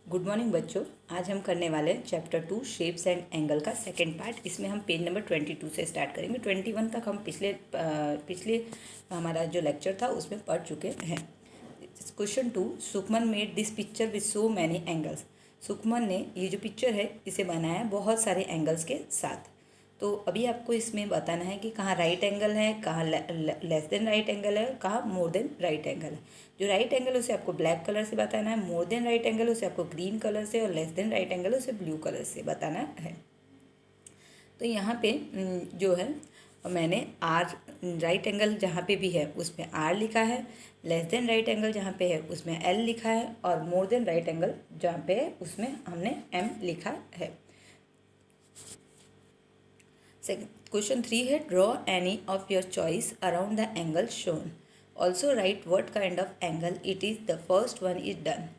Good morning बच्चों। आज हम करने वाले हैं चैप्टर 2 शेप्स एंड एंगल का सेकंड पार्ट। इसमें हम पेज नंबर 22 से स्टार्ट करेंगे। 21 तक हम पिछले हमारा जो लेक्चर था उसमें पढ़ चुके हैं। Question 2, Sukhman made this picture with so many angles. Sukhman ने ये जो पिक्चर है इसे बनाया बहुत सारे एंगल्स के साथ। तो अभी आपको इसमें बताना है कि कहाँ राइट एंगल है, कहाँ लेस देन राइट एंगल है, कहाँ मोर देन राइट एंगल है। जो राइट एंगल है उसे आपको ब्लैक कलर से बताना है, मोर देन राइट एंगल उसे आपको ग्रीन कलर से, और लेस देन राइट एंगल उसे ब्लू कलर से बताना है। तो यहाँ पे जो है मैंने आर राइट एंगल जहाँ पे भी है उसमें आर लिखा है, लेस देन राइट एंगल जहाँ पे है उसमें एल लिखा है, और मोर देन राइट एंगल जहाँ पे है उसमें हमने एम लिखा है। क्वेश्चन 3 है, draw any of your choice around the angle shown. Also right what kind of angle it is, the first one is done.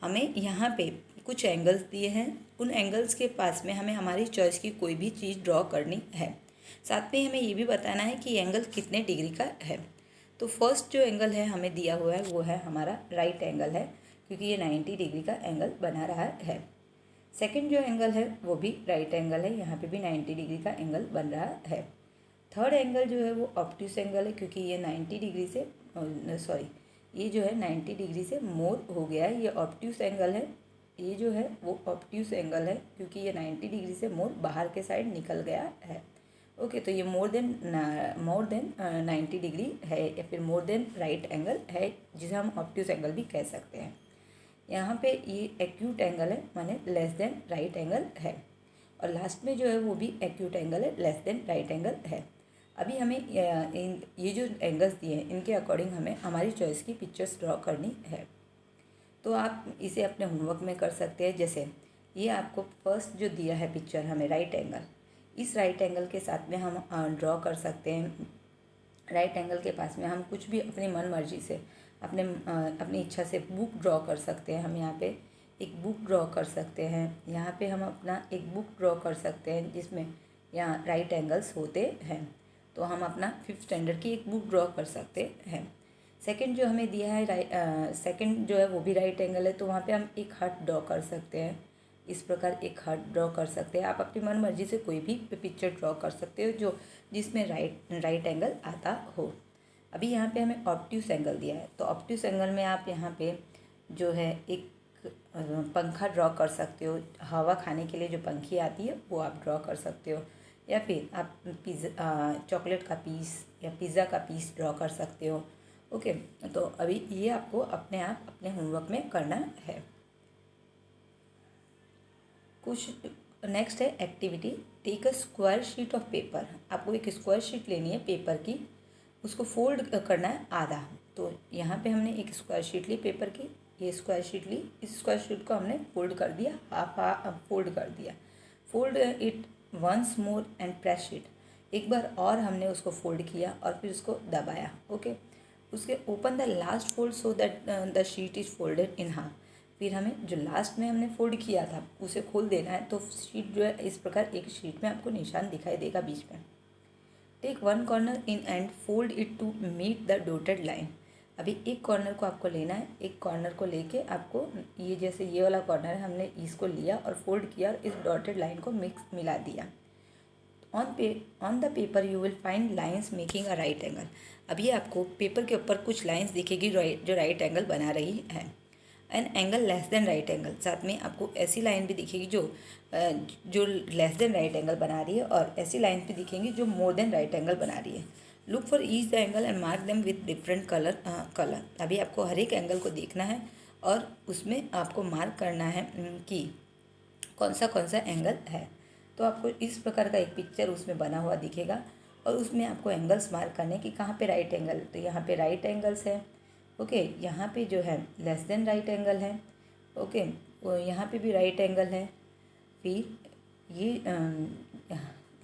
हमें यहाँ पे कुछ एंगल्स दिए हैं, उन एंगल्स के पास में हमें हमारी चॉइस की कोई भी चीज़ ड्रॉ करनी है। साथ में हमें ये भी बताना है कि एंगल कितने डिग्री का है। तो फर्स्ट जो एंगल है हमें दिया हुआ है वो है हमारा राइट एंगल है, क्योंकि ये 90 डिग्री का एंगल बना रहा है। सेकंड जो एंगल है वो भी राइट एंगल है, यहाँ पे भी 90 डिग्री का एंगल बन रहा है। थर्ड एंगल जो है वो ऑब्ट्यूस एंगल है, क्योंकि ये 90 डिग्री से ये जो है 90 डिग्री से मोर हो गया है, ये ऑब्ट्यूस एंगल है। ये जो है वो ऑब्ट्यूस एंगल है, क्योंकि ये 90 डिग्री से मोर बाहर के साइड निकल गया है। ओके, तो ये मोर देन 90 डिग्री है, या फिर मोर देन राइट एंगल है, जिसे हम ऑब्ट्यूस एंगल भी कह सकते हैं। यहाँ पे ये एक्यूट एंगल है, माने लेस देन राइट एंगल है। और लास्ट में जो है वो भी एक्यूट एंगल है, लेस देन राइट एंगल है। अभी हमें ये जो एंगल्स दिए हैं इनके अकॉर्डिंग हमें हमारी चॉइस की पिक्चर्स ड्रॉ करनी है। तो आप इसे अपने होमवर्क में कर सकते हैं। जैसे ये आपको फर्स्ट जो दिया है पिक्चर हमें राइट एंगल, इस राइट एंगल के साथ में हम ड्रॉ कर सकते हैं। राइट एंगल के पास में हम कुछ भी अपनी मन मर्जी से अपनी इच्छा से बुक ड्रॉ कर सकते हैं। हम यहाँ पे एक बुक ड्रॉ कर सकते हैं, यहाँ पे हम अपना एक बुक ड्रॉ कर सकते हैं जिसमें यहाँ राइट एंगल्स होते हैं। तो हम अपना 5th स्टैंडर्ड की एक बुक ड्रॉ कर सकते हैं। सेकंड जो हमें दिया है सेकंड जो है वो भी राइट एंगल है, तो वहाँ पे हम एक हार्ट ड्रॉ कर सकते हैं। इस प्रकार एक हार्ट ड्रॉ कर सकते हैं। आप अपनी मन मर्जी से कोई भी पिक्चर ड्रॉ कर सकते हो जो जिसमें राइट एंगल आता हो। अभी यहाँ पे हमें ऑब्ट्यूस एंगल दिया है, तो ऑब्ट्यूस एंगल में आप यहाँ पे जो है एक पंखा ड्रॉ कर सकते हो। हवा खाने के लिए जो पंखी आती है वो आप ड्रॉ कर सकते हो, या फिर आप चॉकलेट का पीस या पिज़्ज़ा का पीस ड्रॉ कर सकते हो। ओके, तो अभी ये आपको अपने होमवर्क में करना है। कुछ नेक्स्ट है activity, take a square sheet of paper. आपको एक स्क्वायर शीट लेनी है पेपर की, उसको फोल्ड करना है आधा। तो यहाँ पे हमने एक स्क्वायर शीट ली पेपर की, ये स्क्वायर शीट ली, इस स्क्वायर शीट को हमने फोल्ड कर दिया, हाफ फोल्ड कर दिया। Fold it once more and press it. एक बार और हमने उसको फोल्ड किया और फिर उसको दबाया। ओके, उसके open the last fold so that the sheet is folded in half. फिर हमें जो लास्ट में हमने फोल्ड किया था उसे खोल देना है, तो शीट जो है इस प्रकार एक शीट में आपको निशान दिखाई देगा बीच में। Take one corner in and fold it to meet the dotted line. अभी एक कॉर्नर को आपको लेना है, एक कॉर्नर को लेके आपको ये जैसे ये वाला कॉर्नर है हमने इसको लिया और फोल्ड किया और इस डॉटेड लाइन को मिला दिया। On the paper you will find lines making a right angle. अभी आपको पेपर के ऊपर कुछ लाइन्स दिखेगी जो राइट एंगल बना रही है। N angle less then right angle, साथ में आपको ऐसी लाइन भी दिखेगी जो लेस देन राइट एंगल बना रही है, और ऐसी लाइन भी दिखेंगी जो मोर देन राइट एंगल बना रही है। Look for each the angle and mark them with different colour. अभी आपको हर एक एंगल को देखना है और उसमें आपको मार्क करना है कि कौन सा एंगल है। तो आपको इस प्रकार का एक पिक्चर उसमें बना हुआ दिखेगा, और उसमें आपको एंगल्स मार्क करने कि कहाँ पे राइट एंगल। तो यहाँ पे राइट एंगल्स है। ओके, यहाँ पे जो है लेस देन राइट एंगल है। ओके, यहाँ पे भी राइट एंगल है। फिर ये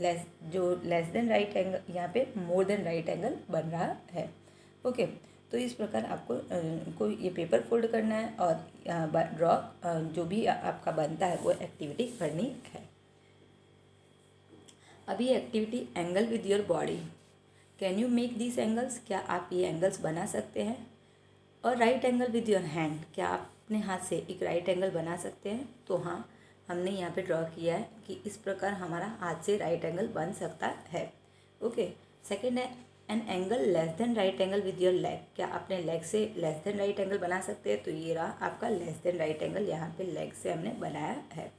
लेस देन राइट एंगल, यहाँ पे मोर देन राइट एंगल बन रहा है। ओके, तो इस प्रकार आपको कोई ये पेपर फोल्ड करना है और ड्रॉ जो भी आपका बनता है वो एक्टिविटी करनी है। अभी activity angle with your body. Can you make this angles, क्या आप ये एंगल्स बना सकते हैं। और right angle with your hand, क्या आप अपने हाथ से एक राइट एंगल बना सकते हैं। तो हाँ, हमने यहाँ पे ड्रॉ किया है कि इस प्रकार हमारा हाथ से राइट एंगल बन सकता है। ओके, सेकेंड है N angle less then right angle with your leg. क्या अपने लेग से लेस देन राइट एंगल बना सकते हैं? तो ये रहा आपका लेस देन राइट एंगल, यहाँ पे लेग से हमने बनाया है।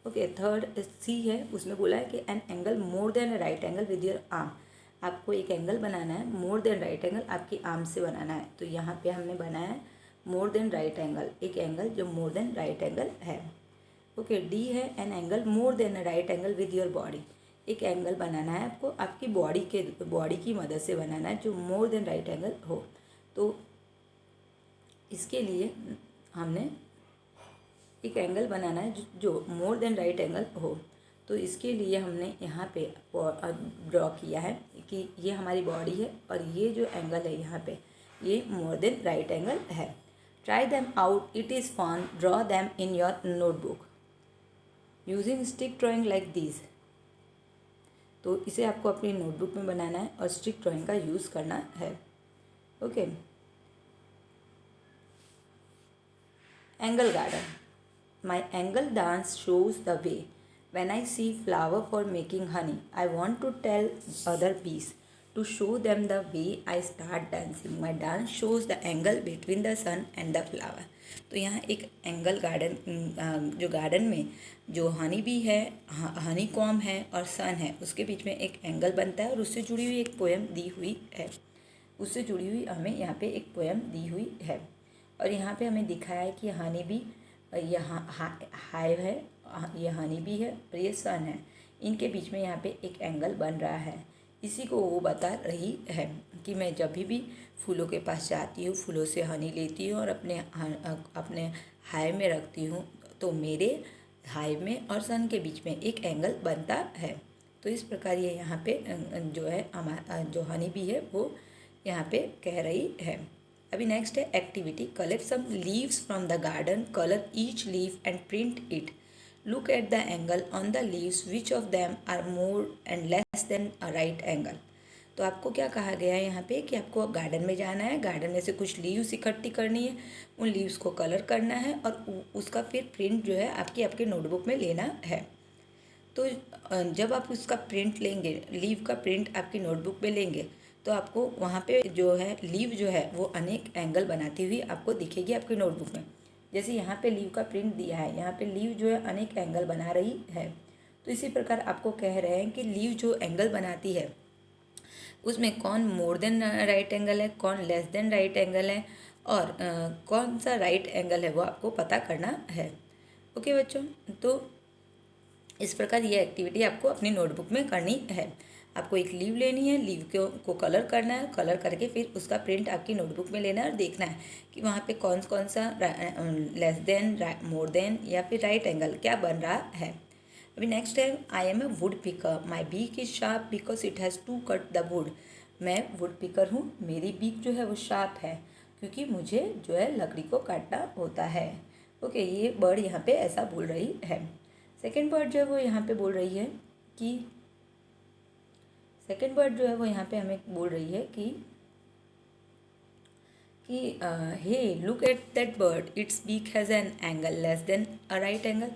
ओके, थर्ड सी है, उसमें बोला है कि an angle more than right angle with your arm. आपको एक एंगल बनाना है मोर देन राइट एंगल, आपकी आर्म से बनाना है। तो यहाँ पे हमने बनाया है मोर देन राइट एंगल, एक एंगल जो मोर देन राइट एंगल है। ओके, डी है an angle more than right angle with your body. एक एंगल बनाना है आपको आपकी बॉडी की मदद से बनाना है जो मोर देन राइट एंगल हो। तो इसके लिए हमने एक एंगल बनाना है जो मोर देन राइट एंगल हो। तो इसके लिए हमने यहाँ पे ड्रॉ किया है कि ये हमारी बॉडी है और ये जो एंगल है यहाँ पे ये मोर देन राइट एंगल है। Try them out, it is fun, draw them in your notebook using stick drawing like this. तो इसे आपको अपनी नोटबुक में बनाना है और स्टिक ड्राइंग का यूज़ करना है। Okay, angle garden. My angle dance shows the way. When I see flower for making honey, I want to tell other bees to show them the way I start dancing. My dance shows the angle between the sun and the flower. तो यहाँ एक angle garden, जो garden में जो honey bee है, Honey com है और सन है, उसके बीच में एक एंगल बनता है और उससे जुड़ी हुई एक पोएम दी हुई है। उससे जुड़ी हुई हमें यहाँ पे एक पोएम दी हुई है और यहाँ पे हमें दिखाया है कि हनी बी यहाँ हाइव है, ये हनी बी है और ये सन है, इनके बीच में यहाँ पे एक एंगल बन रहा है। इसी को वो बता रही है कि मैं जब भी फूलों के पास जाती हूँ, फूलों से हनी लेती हूँ और अपने हाइव में रखती हूँ, तो मेरे हाइव में और सन के बीच में एक एंगल बनता है। तो इस प्रकार ये यहाँ पे जो है हमारा जो हनी बी है वो यहाँ पे कह रही है। अभी नेक्स्ट है activity. Collect some leaves from the garden, colour each leaf and print it. Look at the angle on the leaves, which of them are more and less than a right angle. तो आपको क्या कहा गया है यहाँ पे कि आपको गार्डन में जाना है, गार्डन में से कुछ लीव्स इकट्ठी करनी है, उन लीव्स को कलर करना है और उसका फिर प्रिंट जो है आपके नोटबुक में लेना है। तो जब आप उसका प्रिंट लेंगे, लीव का प्रिंट आपकी नोटबुक में लेंगे, तो आपको वहाँ पे जो है लीव जो है वो अनेक एंगल बनाती हुई आपको दिखेगी आपकी नोटबुक में। जैसे यहाँ पे लीव का प्रिंट दिया है, यहाँ पे लीव जो है अनेक एंगल बना रही है। तो इसी प्रकार आपको कह रहे हैं कि लीव जो एंगल बनाती है उसमें कौन मोर देन राइट एंगल है, कौन लेस देन राइट एंगल है और कौन सा राइट एंगल है वो आपको पता करना है। ओके बच्चों, तो इस प्रकार ये एक्टिविटी आपको अपनी नोटबुक में करनी है। आपको एक लीव लेनी है, लीव को कलर करना है, कलर करके फिर उसका प्रिंट आपकी नोटबुक में लेना है और देखना है कि वहाँ पे कौन सा लेस देन, मोर देन या फिर राइट एंगल क्या बन रहा है। अभी नेक्स्ट है I am a woodpecker, my beak is sharp because it has to cut the wood. मैं वुड पिकर हूँ, मेरी बीक जो है वो शार्प है क्योंकि मुझे जो है लकड़ी को काटना होता है। ओके, ये बर्ड यहाँ पे ऐसा बोल रही है। सेकेंड बर्ड जो है वो यहाँ पे बोल रही है कि सेकेंड बर्ड जो है वो यहाँ पे हमें बोल रही है कि hey look at that bird, its beak has an angle less than a right angle.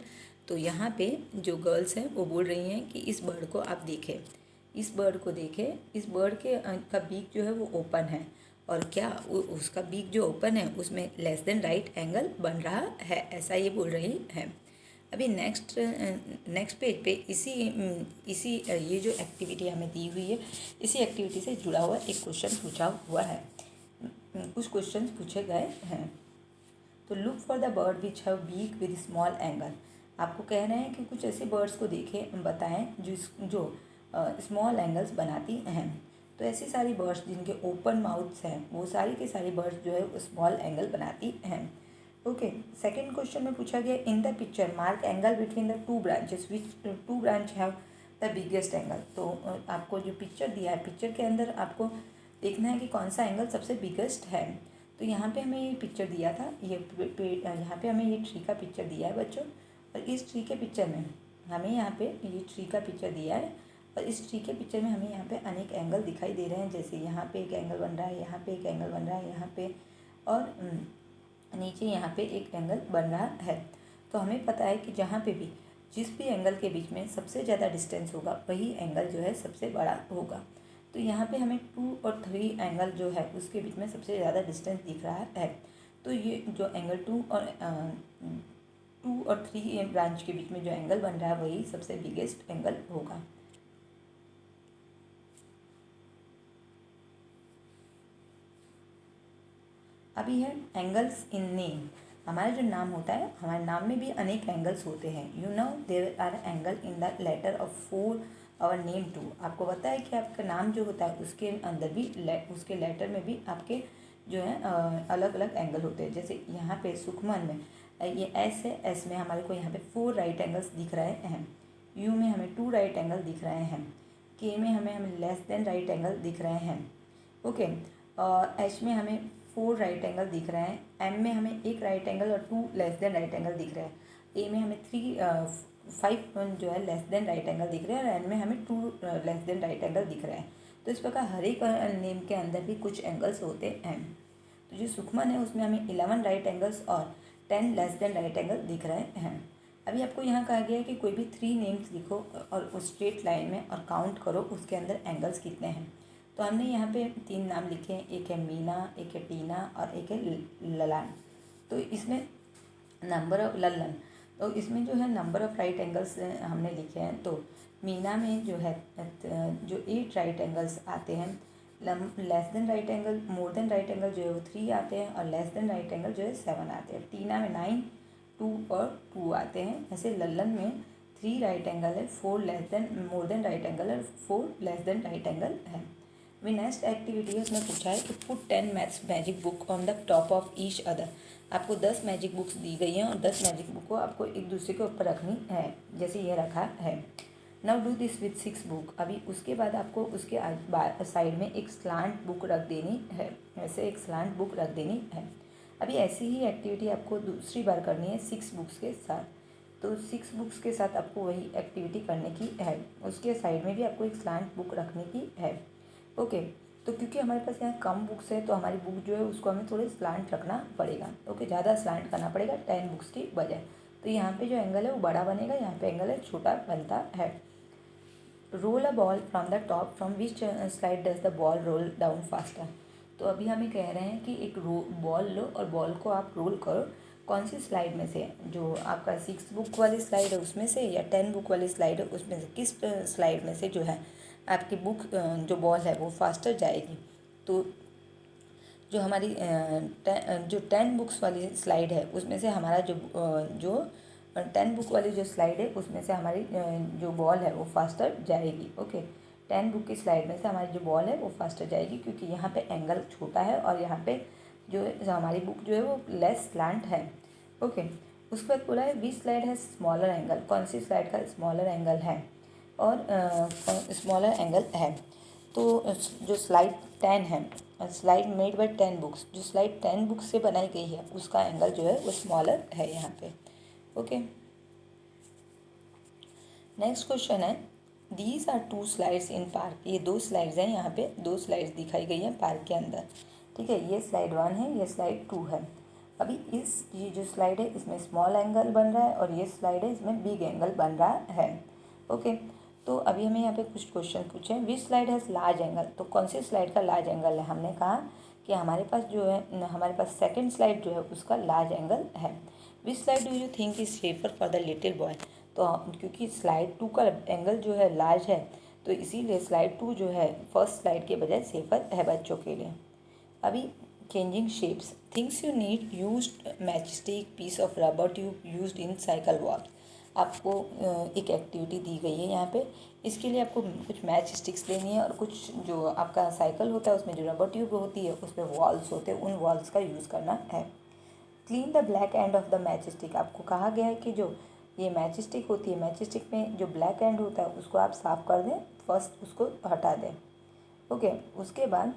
तो यहाँ पे जो गर्ल्स हैं वो बोल रही हैं कि इस बर्ड को आप देखें, इस बर्ड को देखें, इस बर्ड के का बीक जो है वो ओपन है और क्या उसका बीक जो ओपन है उसमें लेस देन राइट एंगल बन रहा है, ऐसा ये बोल रही है। अभी नेक्स्ट पेज पे इसी ये जो एक्टिविटी हमें दी हुई है, इसी एक्टिविटी से जुड़ा हुआ एक क्वेश्चन पूछा हुआ है, कुछ क्वेश्चन पूछे गए हैं। तो look for the bird which have beak with small angle. आपको कह रहे हैं कि कुछ ऐसे बर्ड्स को देखें, बताएं जो स्मॉल एंगल्स बनाती हैं। तो ऐसी सारी बर्ड्स जिनके ओपन माउथ्स हैं वो सारी के सारी बर्ड्स जो है स्मॉल एंगल बनाती हैं। ओके, सेकेंड क्वेश्चन में पूछा गया in the picture mark angle between the two branches which two branch have the biggest angle. तो आपको जो पिक्चर दिया है, पिक्चर के अंदर आपको देखना है कि कौन सा एंगल सबसे बिगेस्ट है। तो यहाँ पे हमें ये पिक्चर दिया था, ये यहाँ पे हमें ये ट्री का पिक्चर दिया है बच्चों, और इस ट्री के पिक्चर में हमें यहाँ पे ये ट्री का पिक्चर दिया है और इस ट्री के पिक्चर में हमें यहाँ पे अनेक एंगल दिखाई दे रहे हैं। जैसे यहाँ पे एक एंगल बन रहा है, यहाँ पे एक एंगल बन रहा है, यहाँ पे, और नीचे यहाँ पे एक एंगल बन रहा है। तो हमें पता है कि जहाँ पे भी जिस भी एंगल के बीच में सबसे ज़्यादा डिस्टेंस होगा वही एंगल जो है सबसे बड़ा होगा। तो यहाँ पे हमें 2 और 3 एंगल जो है उसके बीच में सबसे ज़्यादा डिस्टेंस दिख रहा है। तो ये जो एंगल 2 और 3 ब्रांच के बीच में जो एंगल बन रहा है वही सबसे बिगेस्ट एंगल होगा। अभी है एंगल्स इन नेम। हमारा जो नाम होता है, हमारे नाम में भी अनेक एंगल्स होते हैं। You know there are angle in the letter of for our name too. आपको पता है कि आपका नाम जो होता है उसके अंदर भी उसके लेटर में भी आपके जो है अलग अलग एंगल होते हैं। जैसे यहाँ पे सुखमन में ये एस है, एस में हमारे को यहाँ पे 4 राइट एंगल्स दिख रहे हैं। यू में हमें 2 राइट एंगल दिख रहे हैं। के में हमें लेस देन राइट एंगल दिख रहे हैं। ओके, और एच में हमें 4 राइट एंगल दिख रहे हैं। एम में हमें 1 राइट एंगल और 2 लेस देन राइट एंगल दिख रहे हैं। ए में हमें 5 जो है लेस देन राइट एंगल दिख रहे हैं, और एन में हमें 2 लेस देन राइट एंगल दिख रहे हैं। तो इस प्रकार हर एक नेम के अंदर भी कुछ एंगल्स होते हैं। तो जो सुखमन है उसमें हमें 11 राइट एंगल्स और 10 लेस देन राइट एंगल दिख रहे हैं। अभी आपको यहाँ कहा गया है कि कोई भी 3 नेम्स लिखो और उस स्ट्रेट लाइन में और काउंट करो उसके अंदर एंगल्स कितने हैं। तो हमने यहाँ पे 3 नाम लिखे हैं, एक है मीना, एक है टीना और एक है ललन। तो इसमें नंबर ऑफ ललन, तो इसमें जो है नंबर ऑफ राइट एंगल्स हमने लिखे हैं। तो मीना में जो है जो 8 राइट एंगल्स आते हैं। लेस देन राइट एंगल, मोर देन राइट एंगल जो है वो 3 आते हैं, और लेस देन राइट एंगल जो है 7 आते हैं। टीना में 9, 2 और 2 आते हैं। ऐसे ललन में 3 राइट एंगल है, 4 लेस देन मोर देन राइट एंगल है, 4 लेस देन राइट एंगल है। अभी नेक्स्ट एक्टिविटी है, उसमें पूछा है कि put 10 maths magic book on the top of each other. आपको 10 मैजिक बुक्स दी गई हैं और 10 मैजिक बुक को आपको एक दूसरे के ऊपर रखनी है, जैसे ये रखा है। Now do this with 6 book. अभी उसके बाद आपको उसके साइड में एक स्लांट बुक रख देनी है, ऐसे एक स्लांट बुक रख देनी है। अभी ऐसी ही एक्टिविटी आपको दूसरी बार करनी है 6 बुक्स के साथ। तो 6 बुक्स के साथ आपको वही एक्टिविटी करने की है, उसके साइड में भी आपको एक स्लांट बुक रखने की है। ओके, तो क्योंकि हमारे पास यहाँ कम बुक्स है तो हमारी बुक जो है उसको हमें थोड़े स्लांट रखना पड़ेगा। ओके, ज़्यादा स्लांट करना पड़ेगा 10 बुक्स की बजाय। तो यहाँ पे जो एंगल है वो बड़ा बनेगा, यहाँ पे एंगल है छोटा बनता है। Roll a ball from the top, from which slide does the ball roll down faster. तो अभी हमें कह रहे हैं कि एक बॉल लो और बॉल को आप रोल करो, कौन सी स्लाइड में से, जो आपका 6 बुक वाली स्लाइड है उसमें से, या 10 बुक वाली स्लाइड है उसमें से, किस स्लाइड में से जो है आपकी बुक जो बॉल है वो फास्टर जाएगी। तो जो हमारी जो 10 बुक्स वाली स्लाइड है उसमें से हमारा जो 10 बुक वाली जो स्लाइड है उसमें से हमारी जो बॉल है वो फास्टर जाएगी। ओके, 10 बुक की स्लाइड में से हमारी जो बॉल है वो फास्टर जाएगी, क्योंकि यहाँ पे एंगल छोटा है और यहाँ पे जो हमारी बुक जो है वो लेस स्लांट है। ओके, उसके बाद बोला है विच स्लाइड है स्मॉलर एंगल। कौन सी स्लाइड का स्मॉलर एंगल है और स्मॉलर एंगल है। तो जो स्लाइड 10 है, स्लाइड मेड बाय 10 बुक्स, जो स्लाइड 10 बुक्स से बनाई गई है उसका एंगल जो है वो स्मॉलर है यहाँ पे। ओके, नेक्स्ट क्वेश्चन है these are 2 slides in park. ये 2 स्लाइड्स हैं, यहाँ पे 2 स्लाइड्स दिखाई गई हैं पार्क के अंदर। ठीक है, ये स्लाइड 1 है, ये स्लाइड 2 है। अभी ये जो स्लाइड है इसमें स्मॉल एंगल बन रहा है और ये स्लाइड है इसमें बिग एंगल बन रहा है। ओके, तो अभी हमें यहाँ पे कुछ क्वेश्चन पूछे हैं। विच स्लाइड हैज़ लार्ज एंगल। तो कौन सी स्लाइड का लार्ज एंगल है। हमने कहा कि हमारे पास जो है हमारे पास सेकंड स्लाइड जो है उसका लार्ज एंगल है। Which slide do you think is safer for the little boy. तो क्योंकि स्लाइड 2 का एंगल जो है लार्ज है तो इसीलिए स्लाइड 2 जो है फर्स्ट स्लाइड के बजाय सेफर है बच्चों के लिए। अभी changing shapes, things you need used matchstick, piece of rubber tube used in cycle walk. आपको एक एक्टिविटी दी गई है यहाँ पे, इसके लिए आपको कुछ मैच स्टिक्स लेनी है और कुछ जो आपका साइकिल होता है उसमें जो रबर ट्यूब होती है उसमें वॉल्स होते हैं, उन वॉल्स का यूज़ करना है। Clean the black end of the match stick. आपको कहा गया है कि जो ये मैच स्टिक होती है, मैच स्टिक में जो ब्लैक एंड होता है उसको आप साफ़ कर दें, फर्स्ट उसको हटा दें। ओके, उसके बाद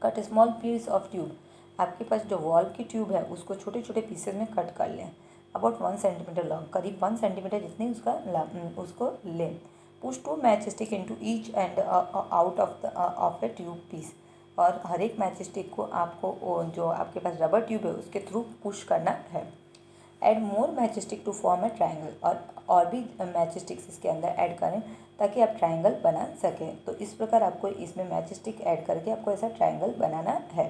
cut small piece of tube. आपके पास जो वॉल की ट्यूब है उसको छोटे छोटे पीसेज में कट कर लें, अबाउट 1 सेंटीमीटर लॉन्ग, करीब 1 सेंटीमीटर जितनी उसको लें। Push 2 matchstick into each end out of a tube piece. और हर एक मैच स्टिक को आपको जो आपके पास रबर ट्यूब है उसके थ्रू पुश करना है। Add more matchstick to form a triangle, और भी मैच स्टिक्स इसके अंदर ऐड करें ताकि आप ट्राइंगल बना सकें। तो इस प्रकार आपको इसमें मैच स्टिक ऐड करके आपको ऐसा ट्राइंगल बनाना है।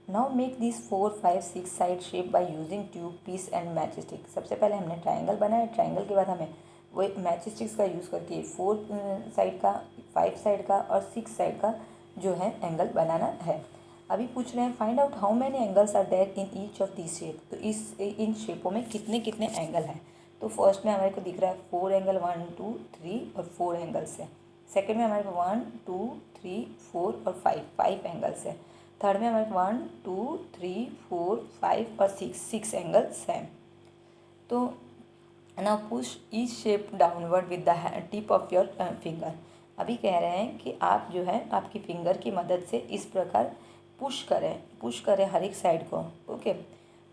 Now make this 4, 5, 6 side shape by using tube, piece and matchstick. सबसे पहले हमने ट्राइंगल बनाया, ट्राइंगल के बाद हमें वो मैच स्टिक्स का यूज़ करके 4 साइड का, 5 साइड का और 6 साइड का जो है एंगल बनाना है। अभी पूछ रहे हैं find out how many angles are there in each of this shape. तो इन शेपों में कितने कितने एंगल हैं। तो फर्स्ट में हमारे को दिख रहा है 4 एंगल, 1, 2, 3 और 4 एंगल्स है। सेकेंड में हमारे को 1, 2, 3, 4 और 5 एंगल्स है। थर्ड में हमारे 1, 2, 3, 4, 5 और 6 एंगल्स हैं। तो now push each shape downward with the tip of your finger. अभी कह रहे हैं कि आप जो है आपकी फिंगर की मदद से इस प्रकार पुश करें हर एक साइड को। ओके,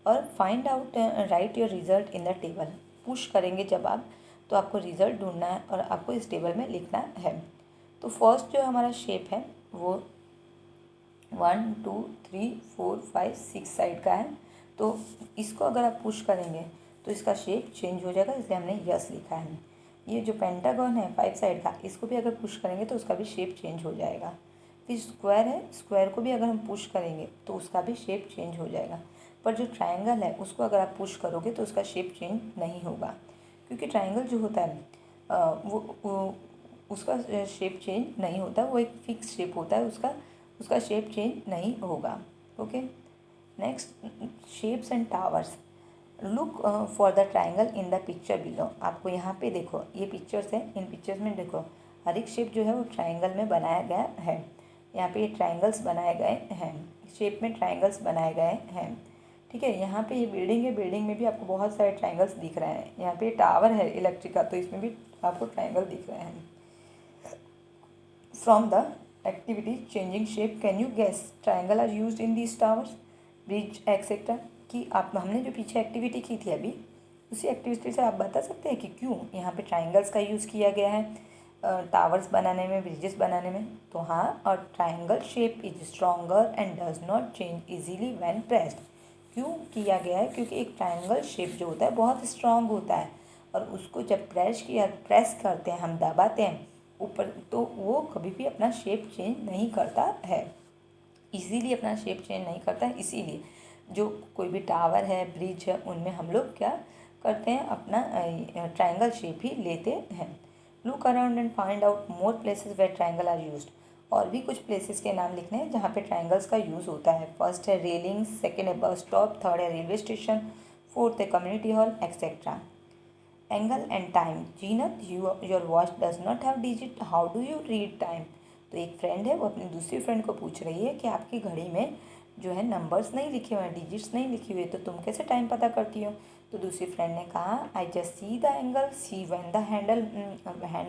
और find out right your result in the table. Push करेंगे जब आप, तो आपको रिजल्ट ढूंढना है और आपको इस टेबल में लिखना है। तो फर्स्ट जो हमारा शेप है वो 1, 2, 3, 4, 5, 6 साइड का है। तो इसको अगर आप पुश करेंगे तो इसका शेप चेंज हो जाएगा, इसलिए हमने यस लिखा है। ये जो पेंटागन है 5 साइड का, इसको भी अगर पुश करेंगे तो उसका भी शेप चेंज हो जाएगा। फिर स्क्वायर है, स्क्वायर को भी अगर हम पुश करेंगे तो उसका भी शेप चेंज हो जाएगा। पर जो ट्रायंगल है उसको अगर आप पुश करोगे तो उसका शेप चेंज नहीं होगा, क्योंकि ट्रायंगल जो होता है वो उसका शेप चेंज नहीं होता, वो एक फिक्स शेप होता है, उसका शेप चेंज नहीं होगा। Okay, next shapes and towers. Look for the triangle in the picture below. आपको यहाँ पे देखो, ये पिक्चर्स है, इन पिक्चर्स में देखो हर एक शेप जो है वो ट्राइंगल में बनाया गया है। यहाँ पे ये ट्राइंगल्स बनाए गए हैं, शेप में ट्राइंगल्स बनाए गए हैं। ठीक है, यहाँ पे ये बिल्डिंग है, बिल्डिंग में भी आपको बहुत सारे ट्राइंगल्स दिख रहे हैं। यहाँ पे टावर है इलेक्ट्रिक का, तो इसमें भी आपको ट्राइंगल दिख रहे हैं। From the activity changing shape, can you guess triangle are used in these towers, bridge etcetera. कि आप हमने जो पीछे एक्टिविटी की थी अभी, उसी एक्टिविटी से आप बता सकते हैं कि क्यों यहाँ पे ट्राइंगल्स का यूज़ किया गया है टावर्स बनाने में, ब्रिजेस बनाने में। तो हाँ, और triangle shape is stronger and does not change easily when pressed. क्यों किया गया है? क्योंकि एक ट्राइंगल शेप जो होता है बहुत स्ट्रॉन्ग होता है, और उसको जब प्रेस करते हैं, हम दबाते हैं ऊपर, तो वो कभी भी अपना शेप चेंज नहीं करता है, इजीली अपना शेप चेंज नहीं करता है। इसीलिए जो कोई भी टावर है, ब्रिज है, उनमें हम लोग क्या करते हैं, अपना ट्राइंगल शेप ही लेते हैं। Look around and find out more places where triangle are used. और भी कुछ प्लेसेस के नाम लिखने हैं जहाँ पे ट्राइंगल्स का यूज़ होता है। फर्स्ट है रेलिंग, सेकेंड है बस स्टॉप, थर्ड है रेलवे स्टेशन, फोर्थ है community hall etcetera. Angle and time. Zeenat, your watch does not have digit, how do you read time. तो एक फ्रेंड है, वो अपनी दूसरी फ्रेंड को पूछ रही है कि आपकी घड़ी में जो है नंबर्स नहीं लिखे हुए हैं, डिजिट्स नहीं लिखी हुई है, तो तुम कैसे टाइम पता करती हो। तो दूसरी फ्रेंड ने कहा I just see the angle, see when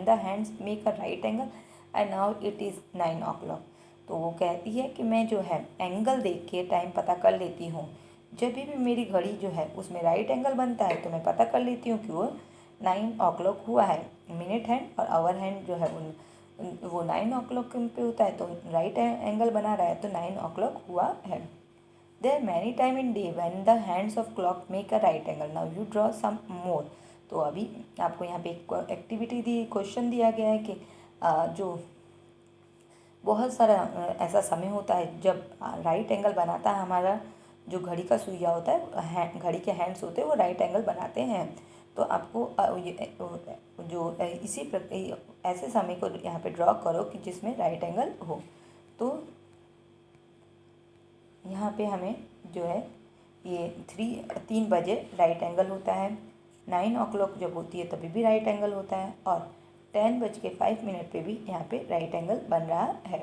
the hands make a right angle and now it is 9 o'clock। तो वो कहती है कि मैं जो है एंगल देख के टाइम पता कर लेती हूँ। जब भी मेरी घड़ी जो है उसमें राइट एंगल बनता है तो मैं पता कर लेती हूँ कि वो 9 o'clock हुआ है। मिनट हैंड और आवर हैंड जो है वो 9 o'clock पे होता है, तो राइट एंगल बना रहा है तो 9 o'clock हुआ है। There many time in day when the hands of clock make a right angle, now you draw some more. तो अभी आपको यहाँ पे एक एक्टिविटी दी, क्वेश्चन दिया गया है कि जो बहुत सारा ऐसा समय होता है जब राइट एंगल बनाता है हमारा जो घड़ी का सुइया होता है, घड़ी के हैंड्स होते हैं वो राइट एंगल बनाते हैं। तो आपको जो ऐसे समय को यहाँ पे ड्रॉ करो कि जिसमें राइट एंगल हो। तो यहाँ पे हमें जो है ये 3 बजे राइट एंगल होता है, 9 o'clock जब होती है तभी भी राइट एंगल होता है, और 10:05 पे भी यहाँ पे राइट एंगल बन रहा है।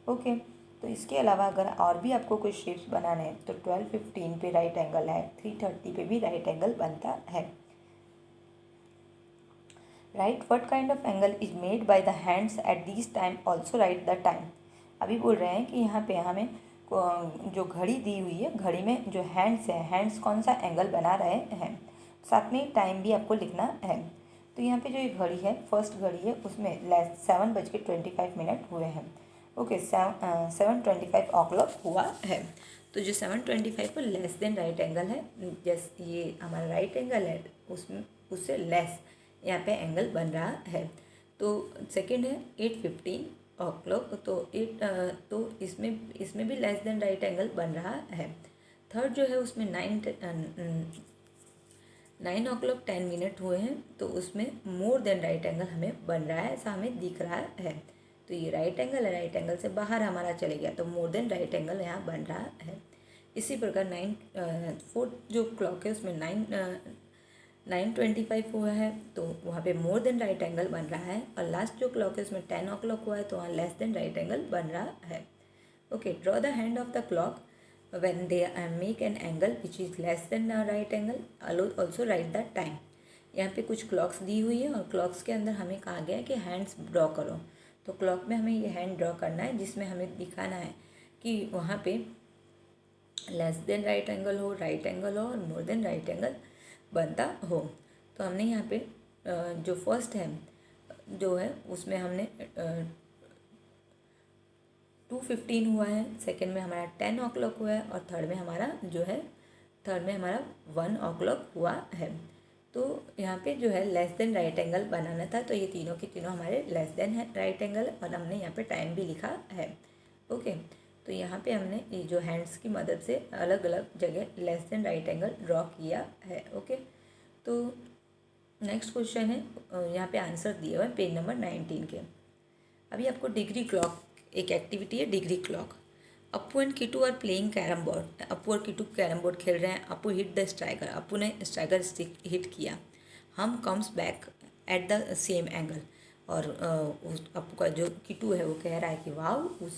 ओके, तो इसके अलावा अगर और भी आपको कोई शेप्स बनाने हैं तो 12:15 पे राइट एंगल है, 3:30 पे भी राइट एंगल बनता है। Right what kind of angle is made by the hands at this time, also right the time. अभी बोल रहे हैं कि यहाँ पे हमें जो घड़ी दी हुई है, घड़ी में जो हैंड्स है, हैंड्स कौन सा एंगल बना रहे हैं, साथ में टाइम भी आपको लिखना है। तो यहाँ पे जो ये घड़ी है, फर्स्ट घड़ी है, उसमें 7:25 हुए हैं। ओके, 7:25 हुआ है। तो जो 7:25 पर लेस देन राइट एंगल है, जैसे ये हमारा राइट एंगल है, उसमें उससे लेस यहाँ पे एंगल बन रहा है। तो सेकंड है 8:15 तो इसमें भी लेस देन राइट एंगल बन रहा है। थर्ड जो है उसमें 9:10 हुए हैं, तो उसमें मोर देन राइट एंगल हमें बन रहा है, ऐसा हमें दिख रहा है। तो ये राइट एंगल है, राइट एंगल से बाहर हमारा चले गया, तो मोर देन राइट एंगल यहाँ बन रहा है। इसी प्रकार फोर्थ जो क्लॉक है उसमें 9:25 हुआ है, तो वहाँ पे मोर देन राइट एंगल बन रहा है। और लास्ट जो क्लॉक है उसमें 10 हुआ है, तो वहाँ लेस देन राइट एंगल बन रहा है। Okay, draw the hand of the clock when they make an angle which is less than a right angle, also write the time। यहाँ पे कुछ क्लॉक्स दी हुई है और क्लॉक्स के अंदर हमें कहा गया है कि हैंड्स ड्रॉ करो। तो क्लॉक में हमें ये हैंड ड्रॉ करना है, जिसमें हमें दिखाना है कि वहाँ पे लेस देन राइट एंगल हो, राइट एंगल हो और मोर देन राइट एंगल बनता हो। तो हमने यहाँ पे जो फर्स्ट है जो है उसमें हमने 2:15 हुआ है, सेकंड में हमारा 10 हुआ है और थर्ड में हमारा 1 हुआ है। तो यहाँ पे जो है लेस देन राइट एंगल बनाना था, तो ये तीनों के तीनों हमारे लेस देन है राइट एंगल, और हमने यहाँ पे टाइम भी लिखा है। ओके, तो यहाँ पे हमने ये जो हैंड्स की मदद से अलग अलग जगह less than right angle draw किया है। ओके, तो नेक्स्ट क्वेश्चन है, यहाँ पे आंसर दिए हुए हैं पेज नंबर 19 के। अभी आपको डिग्री क्लॉक, एक एक्टिविटी है degree clock. Appu and Kittu are playing carrom board. Appu और किटू कैरम बोर्ड खेल रहे हैं। Appu hit the striker, Appu ने स्ट्राइकर हिट किया। हम comes back at the same angle, और अप्पू का जो किटू है वो कह रहा है कि वाह, उस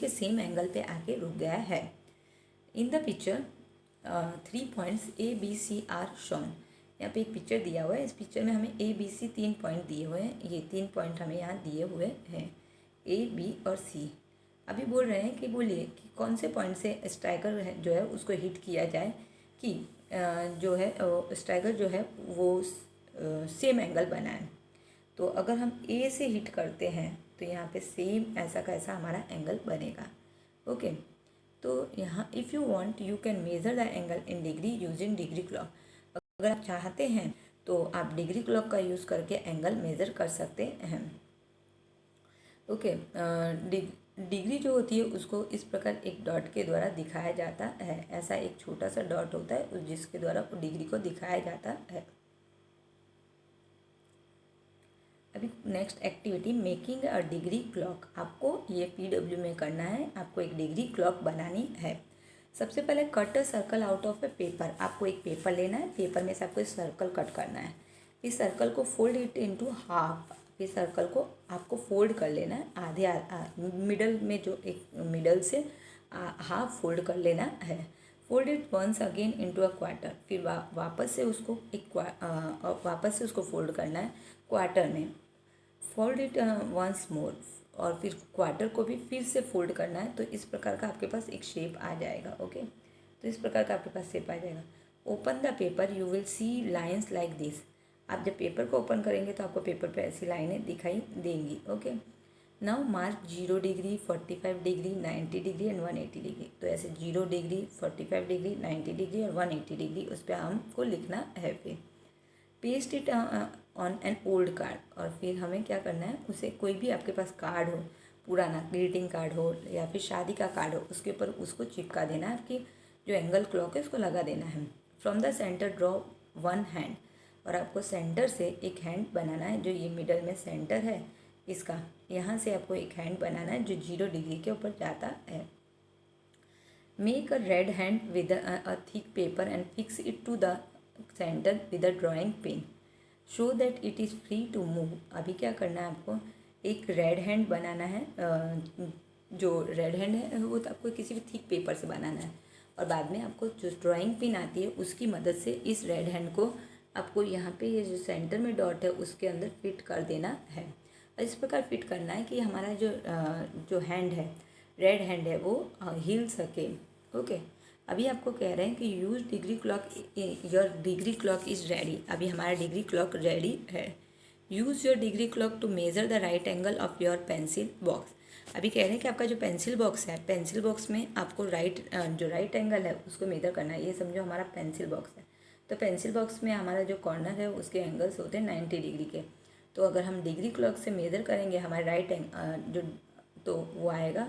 सेम एंगल पे आके रुक गया है। In the picture 3 points ABC are shown. यहाँ पे एक पिक्चर दिया हुआ है, इस पिक्चर में हमें ABC 3 पॉइंट दिए हुए हैं। ये 3 पॉइंट हमें यहाँ दिए हुए हैं, A, B और C। अभी बोल रहे हैं कि बोलिए कि कौन से पॉइंट से स्ट्राइकर है जो है उसको हिट किया जाए कि जो है स्ट्राइकर जो है वो सेम एंगल बनाए। तो अगर हम A से हिट करते हैं तो यहाँ पे सेम ऐसा का ऐसा हमारा एंगल बनेगा। ओके, तो यहाँ if you want you can measure the angle in degree using degree clock. अगर आप चाहते हैं तो आप डिग्री क्लॉक का यूज़ करके एंगल मेज़र कर सकते हैं। ओके, डिग्री जो होती है उसको इस प्रकार एक डॉट के द्वारा दिखाया जाता है। ऐसा एक छोटा सा डॉट होता है जिसके द्वारा डिग्री को दिखाया जाता है। अभी next activity, making a degree clock. आपको ये PW में करना है, आपको एक डिग्री क्लॉक बनानी है। सबसे पहले cut a circle out of A paper. आपको एक पेपर लेना है, पेपर में से आपको इस सर्कल कट करना है। इस सर्कल को फोल्ड इट इनटू हाफ। इस सर्कल को आपको फोल्ड कर लेना है, आधे मिडल में जो एक मिडल से हाफ फोल्ड कर लेना है। Fold it once again into a quarter. फिर वापस से उसको फोल्ड करना है क्वार्टर में। फोल्ड इट वंस मोर, और फिर क्वार्टर को भी फिर से फोल्ड करना है। तो इस प्रकार का आपके पास एक शेप आ जाएगा। ओके, तो इस प्रकार का आपके पास शेप आ जाएगा। Open the paper, you will see lines like this. आप जब पेपर को ओपन करेंगे तो आपको पेपर पे ऐसी लाइनें दिखाई देंगी। Okay, now mark 0 degree, 45 degree, 90 degree and 180 degree. तो ऐसे 0 डिग्री, 45 डिग्री, 90 डिग्री और 180 डिग्री उस पर हमको लिखना है। फिर paste it on an old card, और फिर हमें क्या करना है, उसे कोई भी आपके पास कार्ड हो, पुराना ग्रीटिंग कार्ड हो या फिर शादी का कार्ड हो, उसके ऊपर उसको चिपका देना है। आपकी जो एंगल क्लॉक है उसको लगा देना है। From the centre draw 1 hand, और आपको सेंटर से एक हैंड बनाना है। जो ये मिडल में सेंटर है इसका, यहाँ से आपको एक हैंड बनाना है जो 0 डिग्री के ऊपर जाता है। Make a red hand with a thick paper and fix it to the centre with a drawing pen, show that it is free to move. अभी क्या करना है, आपको एक रेड हैंड बनाना है। जो रेड हैंड है वो तो आपको किसी भी थिक पेपर से बनाना है, और बाद में आपको जो ड्राइंग पिन आती है उसकी मदद से इस रेड हैंड को आपको यहाँ पे ये जो सेंटर में डॉट है उसके अंदर फिट कर देना है। और इस प्रकार फिट करना है कि हमारा जो हैंड है, रेड हैंड है, वो हिल सके। ओके, अभी आपको कह रहे हैं कि use degree clock, your degree clock is ready. अभी हमारा डिग्री क्लॉक रेडी है। Use your degree clock to measure the right angle of your pencil box. अभी कह रहे हैं कि आपका जो पेंसिल बॉक्स है, पेंसिल बॉक्स में आपको जो राइट एंगल है उसको मेज़र करना है। ये समझो हमारा पेंसिल बॉक्स है, तो पेंसिल बॉक्स में हमारा जो कॉर्नर है उसके एंगल्स होते हैं 90 डिग्री के। तो अगर हम डिग्री क्लॉक से मेज़र करेंगे हमारे राइट जो, तो वो आएगा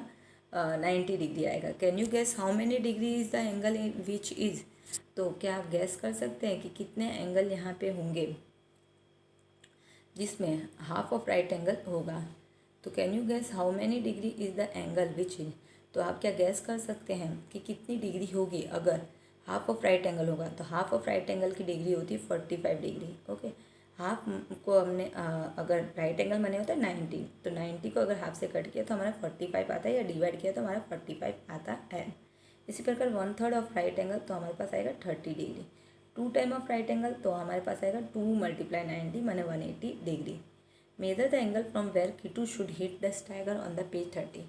90 डिग्री आएगा। Can you guess how many degree is the angle which is. तो क्या आप गैस कर सकते हैं कि कितने एंगल यहाँ पे होंगे जिसमें हाफ ऑफ राइट एंगल होगा। तो can you gas how many degree is the angle which is. तो आप क्या गैस कर सकते हैं कि कितनी डिग्री होगी अगर हाफ ऑफ राइट एंगल होगा। तो हाफ ऑफ राइट एंगल की डिग्री होती है 45 डिग्री। ओके, हाफ को हमने अगर राइट एंगल बने होता है 90, तो 90 को अगर हाफ से कट किया तो हमारा 45 आता है, या डिवाइड किया तो हमारा 45 आता है। इसी प्रकार 1/3 ऑफ राइट एंगल तो हमारे पास आएगा 30 degree. 2 time of right angle तो हमारे पास आएगा 2 × 90 माने 180 degree. Measure the angle from where Kittu should hit the striker on the page 30।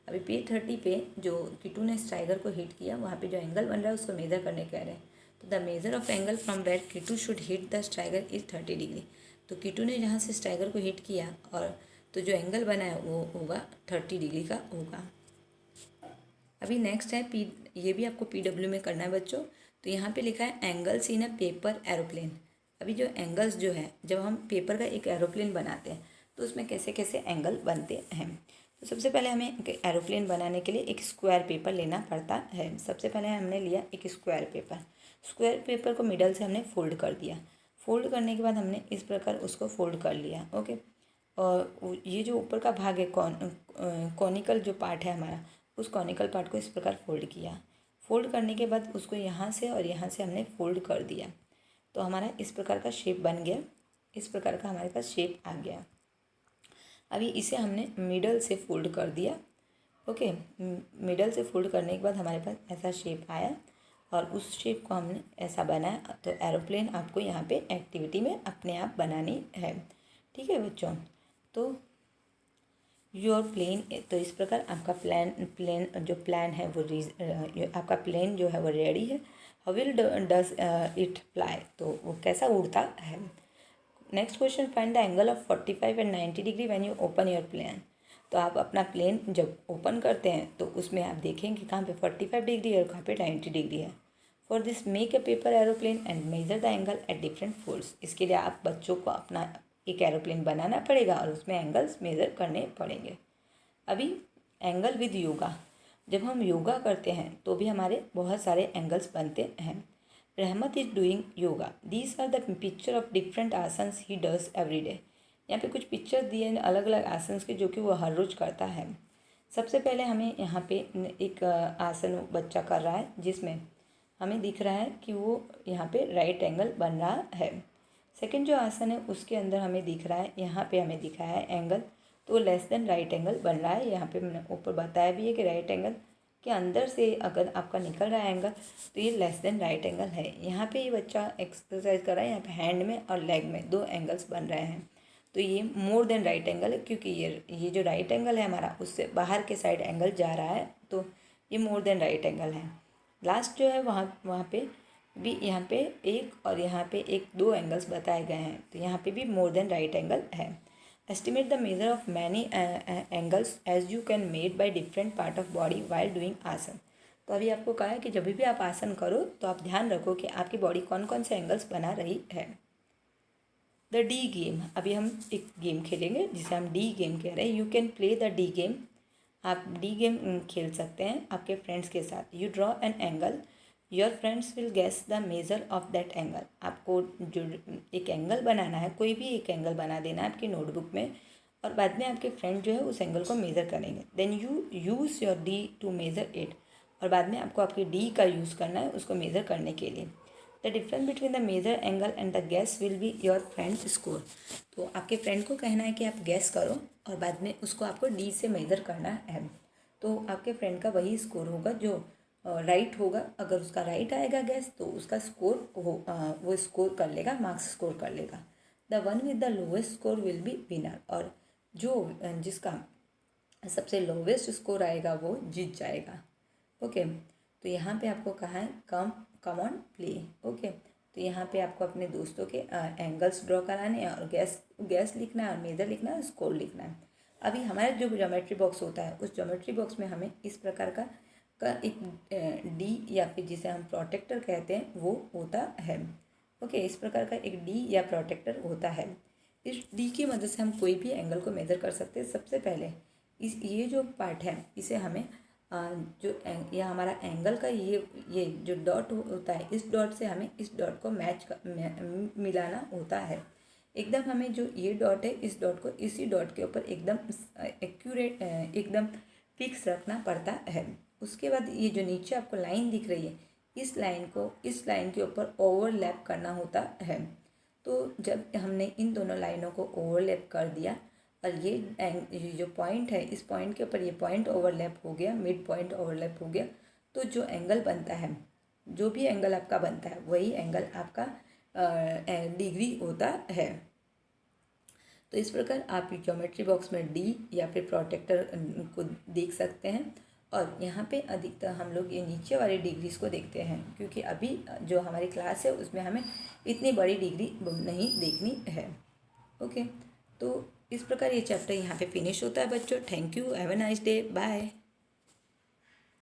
अभी पेज 30 पे जो कीटू ने स्ट्राइगर को हिट किया वहाँ पे जो एंगल बन रहा है उसको मेजर करने कह रहे हैं। तो the measure of angle from where Kittu should hit the striker is 30 degree. तो कीटू ने जहाँ से स्ट्राइगर को हिट किया और तो जो एंगल बना है वो होगा 30 डिग्री का होगा। अभी नेक्स्ट है ये भी आपको PW में करना है बच्चों। तो यहाँ पे लिखा है angles in a paper aeroplane. अभी जो एंगल्स जो है, जब हम पेपर का एक एरोप्लेन बनाते हैं तो उसमें कैसे कैसे एंगल बनते हैं। तो सबसे पहले हमें एक एरोप्लेन बनाने के लिए एक स्क्वायर पेपर लेना पड़ता है। सबसे पहले हमने लिया एक स्क्वायर पेपर। स्क्वायर पेपर को मिडल से हमने फोल्ड कर दिया। फोल्ड करने के बाद हमने इस प्रकार उसको फोल्ड कर लिया। ओके, और ये जो ऊपर का भाग है कॉनिकल जो पार्ट है हमारा, उस कॉनिकल पार्ट को इस प्रकार फोल्ड किया। फोल्ड करने के बाद उसको यहाँ से और यहाँ से हमने फोल्ड कर दिया, तो हमारा इस प्रकार का शेप बन गया। इस प्रकार का हमारे पास शेप आ गया। अभी इसे हमने मिडल से फोल्ड कर दिया। ओके, मिडल से फोल्ड करने के बाद हमारे पास ऐसा शेप आया और उस शेप को हमने ऐसा बनाया। तो एरोप्लेन आपको यहाँ पे एक्टिविटी में अपने आप बनानी है। ठीक है बच्चों, तो योर प्लेन, तो इस प्रकार आपका प्लेन जो प्लान है वो आपका प्लेन जो है वो रेडी है। How will does it fly, तो वो कैसा उड़ता है। Next question, find the angle of 45 and 90 degree when you open your plane. तो आप अपना प्लेन जब ओपन करते हैं तो उसमें आप देखेंगे कहाँ पे 45 डिग्री है और कहाँ पे 90 डिग्री है। For this make a paper aeroplane and major the angle at different folds. इसके लिए आप बच्चों को अपना एक एरोप्लेन बनाना पड़ेगा और उसमें एंगल्स मेज़र करने पड़ेंगे। अभी एंगल विद योगा, जब हम योगा करते हैं तो भी हमारे बहुत सारे एंगल्स बनते हैं। Rahmat is doing yoga, these are the picture of different asanas he does every day. यहाँ पे कुछ पिक्चर दिए हैं अलग अलग आसन्स के जो कि वो हर रोज़ करता है। सबसे पहले हमें यहाँ पे एक आसन बच्चा कर रहा है जिसमें हमें दिख रहा है कि वो यहाँ पे राइट एंगल बन रहा है। सेकंड जो आसन है उसके अंदर हमें दिख रहा है, यहाँ पे हमें दिखा है एंगल, तो लेस देन राइट एंगल बन रहा है। यहाँ पे मैंने ऊपर बताया भी है कि राइट एंगल के अंदर से अगर आपका निकल रहा है एंगल तो ये लेस देन राइट एंगल है। यहाँ पे ये बच्चा एक्सरसाइज कर रहा है, यहाँ पे हैंड में और लेग में 2 एंगल्स बन रहे हैं, तो ये मोर देन राइट एंगल है क्योंकि ये जो राइट एंगल है हमारा उससे बाहर के साइड एंगल जा रहा है, तो ये मोर देन राइट एंगल है। लास्ट जो है वहाँ पे भी यहाँ पे एक और यहाँ पे 2 एंगल्स बताए गए हैं, तो यहाँ पे भी मोर देन राइट एंगल है। Estimate the measure of many angles as you can made by different part of body while doing asan. तो अभी आपको कहा है कि जब भी आप आसन करो तो आप ध्यान रखो कि आपकी बॉडी कौन कौन से एंगल्स बना रही है। द डी गेम, अभी हम एक गेम खेलेंगे जिसे हम डी गेम कह रहे हैं। You can play the D game, आप डी गेम खेल सकते हैं आपके फ्रेंड्स के साथ। You draw an angle, your friends will guess the measure of that angle. आपको जो एक एंगल बनाना है, कोई भी एक एंगल बना देना है आपकी नोटबुक में और बाद में आपके फ्रेंड जो है उस एंगल को मेज़र करेंगे। Then you use your D to measure it, और बाद में आपको आपकी डी का यूज़ करना है उसको मेज़र करने के लिए। The difference between the measure angle and the guess will be your friend score. तो आपके फ्रेंड को कहना है कि आप गैस करो और बाद में उसको आपको डी से मेज़र करना है, तो आपके फ्रेंड का वही स्कोर होगा जो राइट होगा। अगर उसका राइट आएगा गैस तो उसका स्कोर वो स्कोर कर लेगा, मार्क्स स्कोर कर लेगा। The one with the lowest score will be winner, और जो जिसका सबसे लोवेस्ट स्कोर आएगा वो जीत जाएगा। ओके, तो यहाँ पे आपको कहा है कम ऑन प्ले। ओके, तो यहाँ पे आपको अपने दोस्तों के एंगल्स ड्रॉ कराने हैं और गैस लिखना है और मेजर लिखना है और स्कोर लिखना है। अभी हमारा जो ज्योमेट्री बॉक्स होता है उस ज्योमेट्री बॉक्स में हमें इस प्रकार का एक डी या फिर जिसे हम प्रोटेक्टर कहते हैं वो होता है। ओके, इस प्रकार का एक डी या प्रोटेक्टर होता है। इस डी की मदद से हम कोई भी एंगल को मेज़र कर सकते हैं। सबसे पहले ये जो पार्ट है इसे हमें यह हमारा एंगल का ये जो डॉट होता है, इस डॉट से हमें इस डॉट को मिलाना होता है। एकदम हमें जो ये डॉट है इस डॉट को इसी डॉट के ऊपर एकदम एक्यूरेट एकदम फिक्स रखना पड़ता है। उसके बाद ये जो नीचे आपको लाइन दिख रही है इस लाइन के ऊपर ओवरलैप करना होता है। तो जब हमने इन दोनों लाइनों को ओवरलैप कर दिया और ये जो पॉइंट है इस पॉइंट के ऊपर ये पॉइंट ओवरलैप हो गया, मिड पॉइंट ओवरलैप हो गया, तो जो एंगल बनता है, जो भी एंगल आपका बनता है वही एंगल आपका डिग्री होता है। तो इस प्रकार आप ज्योमेट्री बॉक्स में डी या फिर प्रोटेक्टर को देख सकते हैं। और यहाँ पे अधिकतर हम लोग ये नीचे वाली डिग्रीज को देखते हैं, क्योंकि अभी जो हमारी क्लास है उसमें हमें इतनी बड़ी डिग्री नहीं देखनी है। ओके, तो इस प्रकार ये चैप्टर यहाँ पे फिनिश होता है बच्चों। Thank you, have a nice day, bye.